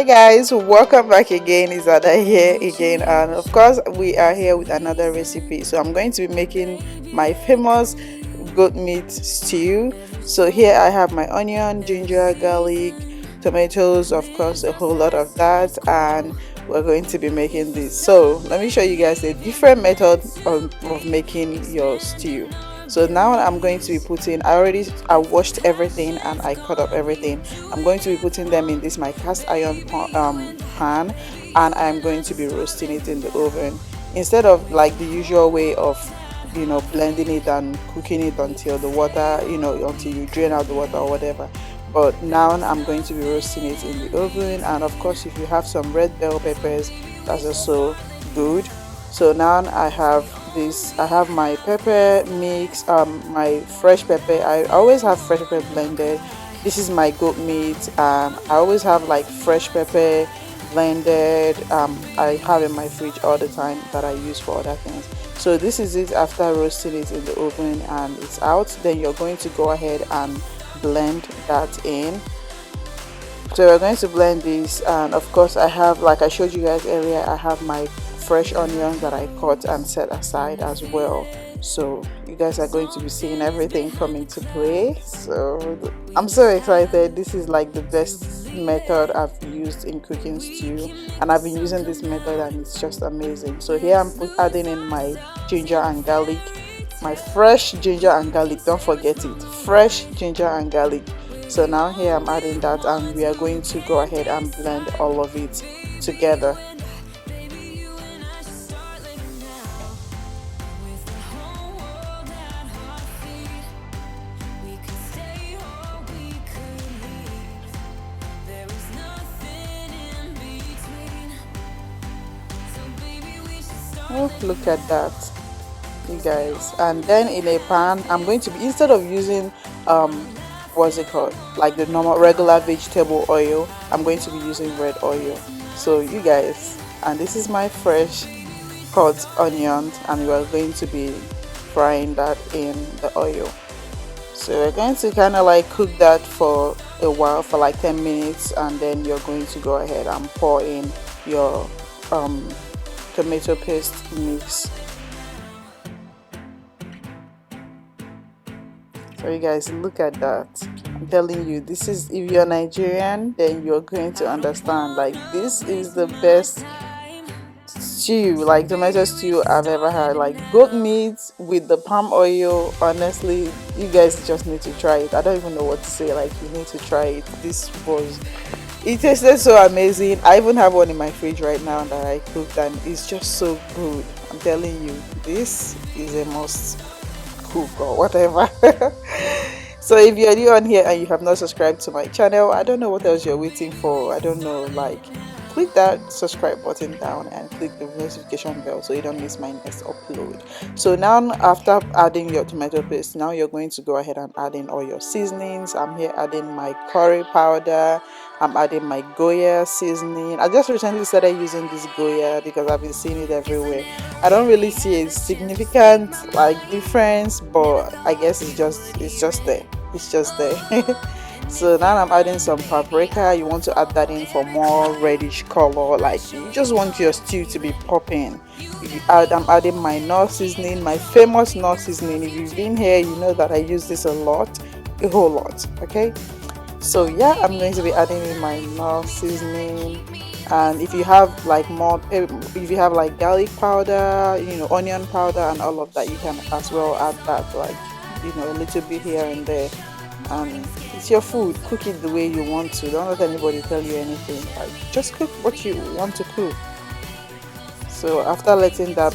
guys, welcome back again. Is Ada here again, and of course we are here with another recipe. So I'm going to be making my famous goat meat stew. So here I have my onion, ginger, garlic, tomatoes, of course a whole lot of that, and we're going to be making this. So let me show you guys a different method of making your stew. So now I'm going to be putting, I washed everything and I cut up everything. I'm going to be putting them in this my cast iron pan, and I'm going to be roasting it in the oven instead of like the usual way of blending it and cooking it until the water, until you drain out the water or whatever. But now I'm going to be roasting it in the oven, and of course if you have some red bell peppers, that's also good. So now I have my pepper mix, my fresh pepper. I always have fresh pepper blended. This is my goat meat, and I always have like fresh pepper blended. I have in my fridge all the time that I use for other things. So this is it after roasting it in the oven and it's out. Then you're going to go ahead and blend that in. So we're going to blend this, and of course I have, like I showed you guys earlier, I have my fresh onion that I cut and set aside as well. So you guys are going to be seeing everything come into play. So I'm so excited. This is like the best method I've used in cooking stew, and I've been using this method and it's just amazing. So here I'm adding in my ginger and garlic, my fresh ginger and garlic, don't forget it, fresh ginger and garlic. So now here I'm adding that, and we are going to go ahead and blend all of it together. Oh, look at that, you guys. And then in a pan, I'm going to be, instead of using what's it called, like the normal regular vegetable oil, I'm going to be using red oil. So you guys, and this is my fresh cut onions, and we are going to be frying that in the oil. So we're going to kind of like cook that for a while, for like 10 minutes, and then you're going to go ahead and pour in your tomato paste mix. So you guys, look at that. I'm telling you, this is, if you're Nigerian, then you're going to understand, like, this is the best stew, like tomato stew I've ever had. Like goat meat with the palm oil, honestly, you guys just need to try it. I don't even know what to say, like, you need to try it. It tasted so amazing. I even have one in my fridge right now that I cooked, and it's just so good. I'm telling you, this is a must cook or whatever. So if you're new on here and you have not subscribed to my channel, I don't know what else you're waiting for. I don't know, like, click that subscribe button down and click the notification bell so you don't miss my next upload. So now after adding your tomato paste, now you're going to go ahead and add in all your seasonings. I'm here adding my curry powder, I'm adding my Goya seasoning. I just recently started using this Goya because I've been seeing it everywhere. I don't really see a significant like difference, but I guess it's just there. So now I'm adding some paprika. You want to add that in for more reddish color, like you just want your stew to be popping. I'm adding my Knorr seasoning, my famous Knorr seasoning. If you've been here, you know that I use this a whole lot. Okay, so yeah, I'm going to be adding in my Knorr seasoning. And if you have like garlic powder, onion powder and all of that, you can as well add that, like, a little bit here and there. It's your food, cook it the way you want to. Don't let anybody tell you anything, like, just cook what you want to cook. So after letting that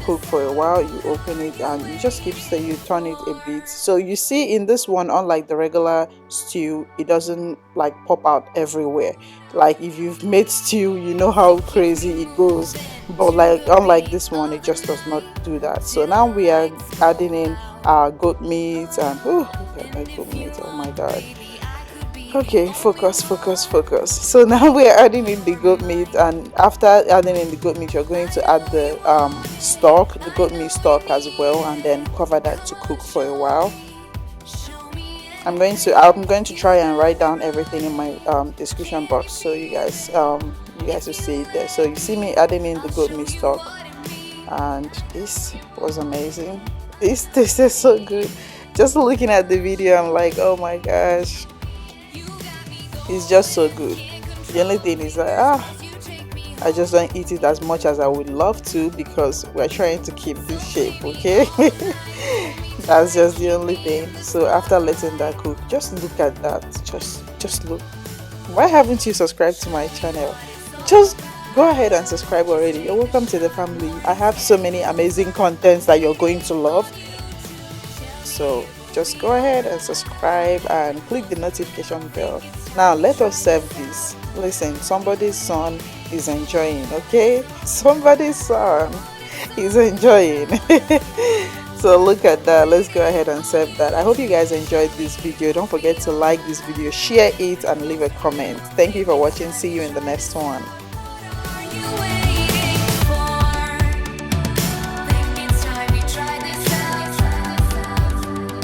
cook for a while, you open it and you just you turn it a bit. So you see in this one, unlike the regular stew, it doesn't like pop out everywhere. Like if you've made stew, you know how crazy it goes, but like unlike this one, it just does not do that. So now we are adding in our goat meat, and look at my goat meat, oh my god. Okay, focus. So now we're adding in the goat meat, and after adding in the goat meat, you're going to add the goat meat stock as well, and then cover that to cook for a while. I'm going to try and write down everything in my description box, so you guys will see it there. So you see me adding in the goat meat stock, and this was amazing. This tasted so good. Just looking at the video, I'm like, oh my gosh, it's just so good. The only thing is that I just don't eat it as much as I would love to, because we're trying to keep this shape, okay? That's just the only thing. So after letting that cook, just look at that. Just look. Why haven't you subscribed to my channel? Just go ahead and subscribe already. You're welcome to the family. I have so many amazing contents that you're going to love. So just go ahead and subscribe and click the notification bell. Now let us serve this. Listen, somebody's son is enjoying, okay? Somebody's son is enjoying. So look at that. Let's go ahead and serve that. I hope you guys enjoyed this video. Don't forget to like this video, share it, and leave a comment. Thank you for watching. See you in the next one.